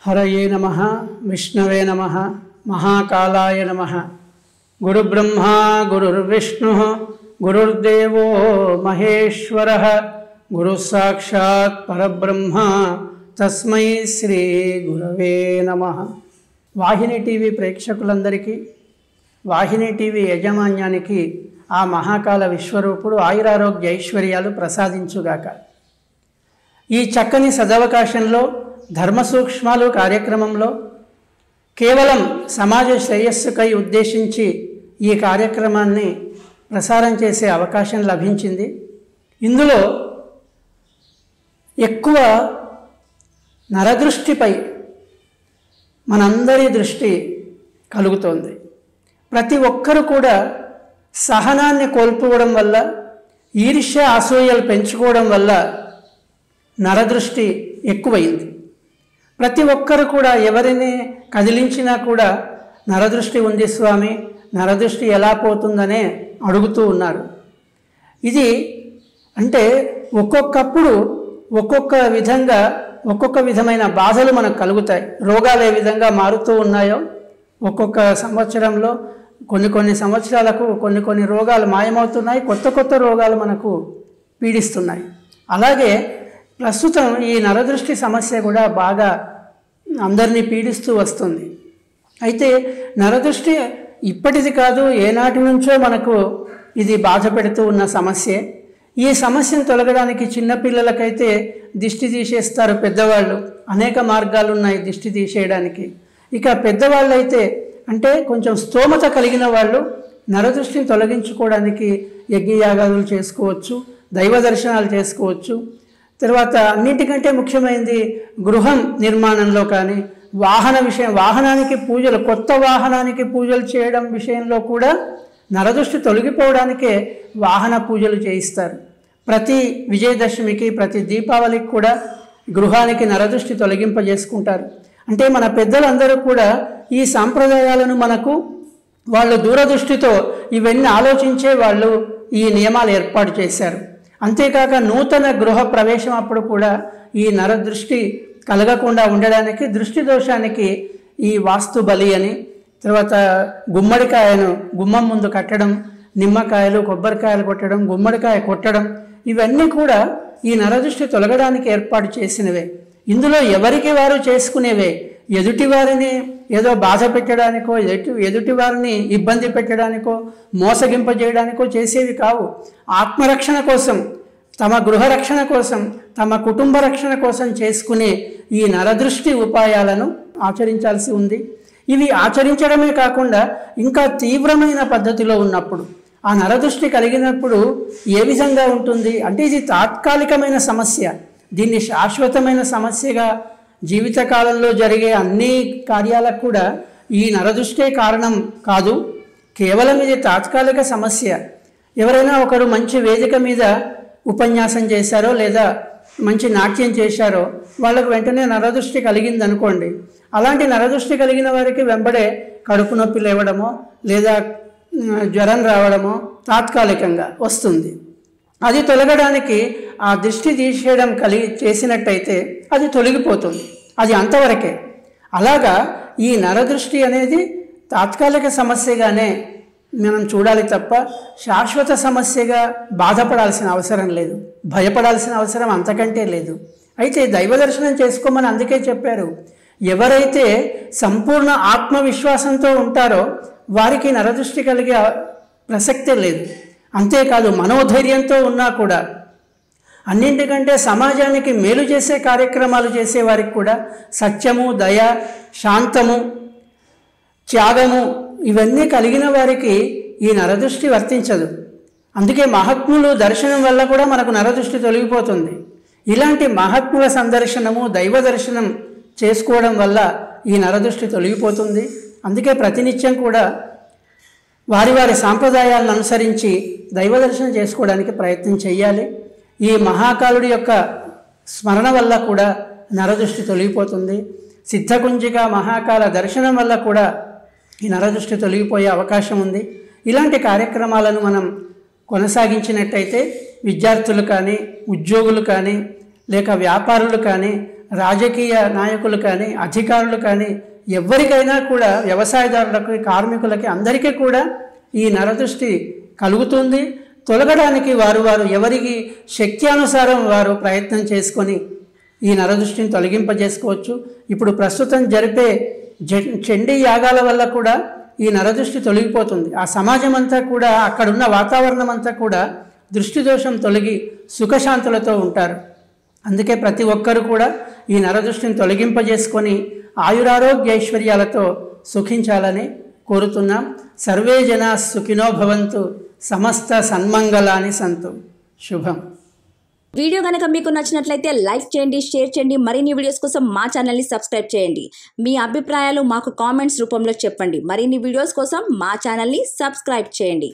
हरये नमः विष्णवे नमः महाकालाय नमः। गुरुब्रह्मा गुरुर्विष्णुः गुरुर्देवो महेश्वरः गुरुसाक्षात् परब्रह्म तस्मै श्री गुरवे नमः। వాహిని టీవీ ప్రేక్షకులందరికీ వాహిని టీవీ యజమాన్యానికి ఆ మహాకాల విశ్వరూపుడు ఆయురారోగ్య ఐశ్వర్యాలు ప్రసాదించుగాక। ఈ చక్కని సదవకాశంలో ధర్మ సూక్ష్మాలు కార్యక్రమంలో కేవలం సమాజ శ్రేయస్సుకై ఉద్దేశించి ఈ కార్యక్రమాన్ని ప్రసారం చేసే అవకాశం లభించింది। ఇందులో ఎక్కువ నరదృష్టిపై మనందరి దృష్టి కలుగుతోంది। ప్రతి ఒక్కరు కూడా సహనాన్ని కోల్పోవడం వల్ల, ఈర్ష్య అసూయలు పెంచుకోవడం వల్ల నరదృష్టి ఎక్కువైంది। ప్రతి ఒక్కరు కూడా ఎవరిని కదిలించినా కూడా నరదృష్టి ఉంది స్వామి, నరదృష్టి ఎలా పోతుందనే అడుగుతూ ఉన్నారు। ఇది అంటే ఒక్కొక్కప్పుడు ఒక్కొక్క విధంగా ఒక్కొక్క విధమైన బాధలు మనకు కలుగుతాయి। రోగాలు ఏ విధంగా మారుతూ ఉన్నాయో ఒక్కొక్క సంవత్సరంలో కొన్ని సంవత్సరాలకు కొన్ని రోగాలు మాయమవుతున్నాయి, కొత్త రోగాలు మనకు పీడిస్తున్నాయి। అలాగే ప్రస్తుతం ఈ నరదృష్టి సమస్య కూడా బాగా అందరినీ పీడిస్తూ వస్తుంది। అయితే నరదృష్టి ఇప్పటిది కాదు, ఏనాటి నుంచో మనకు ఇది బాధ పెడుతూ ఉన్న సమస్యే। ఈ సమస్యను తొలగడానికి చిన్నపిల్లలకైతే దిష్టి తీసేస్తారు పెద్దవాళ్ళు, అనేక మార్గాలు ఉన్నాయి దిష్టి తీసేయడానికి। ఇక పెద్దవాళ్ళు అయితే అంటే కొంచెం స్తోమత కలిగిన వాళ్ళు నరదృష్టిని తొలగించుకోవడానికి యజ్ఞయాగాలు చేసుకోవచ్చు, దైవ దర్శనాలు చేసుకోవచ్చు। తర్వాత అన్నింటికంటే ముఖ్యమైనది గృహం నిర్మాణంలో కానీ వాహనానికి పూజలు, కొత్త వాహనానికి పూజలు చేయడం విషయంలో కూడా నరదృష్టి తొలగిపోవడానికే వాహన పూజలు చేయిస్తారు। ప్రతి విజయదశమికి ప్రతి దీపావళికి కూడా గృహానికి నరదృష్టి తొలగింపజేసుకుంటారు। అంటే మన పెద్దలందరూ కూడా ఈ సాంప్రదాయాలను మనకు వాళ్ళు దూరదృష్టితో ఇవన్నీ ఆలోచించే వాళ్ళు ఈ నియమాలు ఏర్పాటు చేశారు। అంతేకాక నూతన గృహ ప్రవేశం అప్పుడు కూడా ఈ నరదృష్టి కలగకుండా ఉండడానికి దృష్టి దోషానికి ఈ వాస్తు బలి అని, తర్వాత గుమ్మడికాయను గుమ్మం ముందు కట్టడం, నిమ్మకాయలు కొబ్బరికాయలు కొట్టడం, గుమ్మడికాయ కొట్టడం, ఇవన్నీ కూడా ఈ నరదృష్టి తొలగడానికి ఏర్పాటు చేసినవే। ఇందులో ఎవరికి వారు చేసుకునేవే, ఎదుటి వారిని ఏదో బాధ పెట్టడానికో ఎదుటి వారిని ఇబ్బంది పెట్టడానికో మోసగింపజేయడానికో చేసేవి కావు। ఆత్మరక్షణ కోసం, తమ గృహరక్షణ కోసం, తమ కుటుంబ రక్షణ కోసం చేసుకునే ఈ నరదృష్టి ఉపాయాలను ఆచరించాల్సి ఉంది। ఇవి ఆచరించడమే కాకుండా ఇంకా తీవ్రమైన పద్ధతిలో ఉన్నప్పుడు ఆ నరదృష్టి కలిగినప్పుడు ఏ విధంగా ఉంటుంది అంటే ఇది తాత్కాలికమైన సమస్య, దీన్ని శాశ్వతమైన సమస్యగా జీవితకాలంలో జరిగే అన్ని కార్యాలకు కూడా ఈ నరదృష్టే కారణం కాదు, కేవలం ఇది తాత్కాలిక సమస్య। ఎవరైనా ఒకరు మంచి వేదిక మీద ఉపన్యాసం చేశారో లేదా మంచి నాట్యం చేశారో వాళ్ళకు వెంటనే నరదృష్టి కలిగింది అనుకోండి, అలాంటి నరదృష్టి కలిగిన వారికి వెంబడే కడుపు నొప్పి లేవడమో లేదా జ్వరం రావడమో తాత్కాలికంగా వస్తుంది। అది తొలగడానికి ఆ దృష్టి తీసేయడం చేసినట్టయితే అది తొలగిపోతుంది, అది అంతవరకే। అలాగా ఈ నరదృష్టి అనేది తాత్కాలిక సమస్యగానే మనం చూడాలి తప్ప శాశ్వత సమస్యగా బాధపడాల్సిన అవసరం లేదు, భయపడాల్సిన అవసరం అంతకంటే లేదు। అయితే దైవ దర్శనం చేసుకోమని అందుకే చెప్పారు, ఎవరైతే సంపూర్ణ ఆత్మవిశ్వాసంతో ఉంటారో వారికి నరదృష్టి కలిగే ప్రసక్తే లేదు। అంతేకాదు మనోధైర్యంతో ఉన్నా కూడా, అన్నింటికంటే సమాజానికి మేలు చేసే కార్యక్రమాలు చేసేవారికి కూడా సత్యము, దయ, శాంతము, త్యాగము ఇవన్నీ కలిగిన వారికి ఈ నరదృష్టి వర్తించదు। అందుకే మహాత్ములు దర్శనం వల్ల కూడా మనకు నరదృష్టి తొలగిపోతుంది। ఇలాంటి మహాత్ముల సందర్శనము, దైవ దర్శనం చేసుకోవడం వల్ల ఈ నరదృష్టి తొలగిపోతుంది। అందుకే ప్రతినిత్యం కూడా వారి సాంప్రదాయాలను అనుసరించి దైవ దర్శనం చేసుకోవడానికి ప్రయత్నం చేయాలి। ఈ మహాకాలుడి యొక్క స్మరణ వల్ల కూడా నరదృష్టి తొలగిపోతుంది। సిద్ధకుంజిక మహాకాల దర్శనం వల్ల కూడా ఈ నరదృష్టి తొలగిపోయే అవకాశం ఉంది। ఇలాంటి కార్యక్రమాలను మనం కొనసాగించినట్టయితే విద్యార్థులు కానీ, ఉద్యోగులు కానీ, లేక వ్యాపారులు కానీ రాజకీయ నాయకులు కానీ అధికారులు కానీ ఎవరికైనా కూడా, వ్యవసాయదారులకు, కార్మికులకి, అందరికీ కూడా ఈ నరదృష్టి కలుగుతుంది. తొలగడానికి వారు ఎవరికి శక్త్యానుసారం వారు ప్రయత్నం చేసుకొని ఈ నరదృష్టిని తొలగింపజేసుకోవచ్చు. ఇప్పుడు ప్రస్తుతం జరిపే చండీ యాగాల వల్ల కూడా ఈ నరదృష్టి తొలగిపోతుంది. ఆ సమాజం అంతా కూడా, అక్కడున్న వాతావరణం అంతా కూడా దృష్టి దోషం తొలగి సుఖశాంతులతో ఉంటారు. అందుకే ప్రతి ఒక్కరు కూడా ఈ నరదృష్టిని తొలగింపజేసుకొని ఆయురారోగ్య ఐశ్వర్యాలతో సుఖించాలని కోరుతున్నాం. సర్వే జనా సుఖినో భవంతు, సమస్త సన్మంగళాని సంతు. శుభం. వీడియో కనుక మీకు నచ్చినట్లయితే లైక్ చేయండి, షేర్ చేయండి. మరిన్ని వీడియోస్ కోసం మా ఛానల్ని సబ్స్క్రైబ్ చేయండి. మీ అభిప్రాయాలు మాకు కామెంట్స్ రూపంలో చెప్పండి. మరిన్ని వీడియోస్ కోసం మా ఛానల్ని సబ్స్క్రైబ్ చేయండి.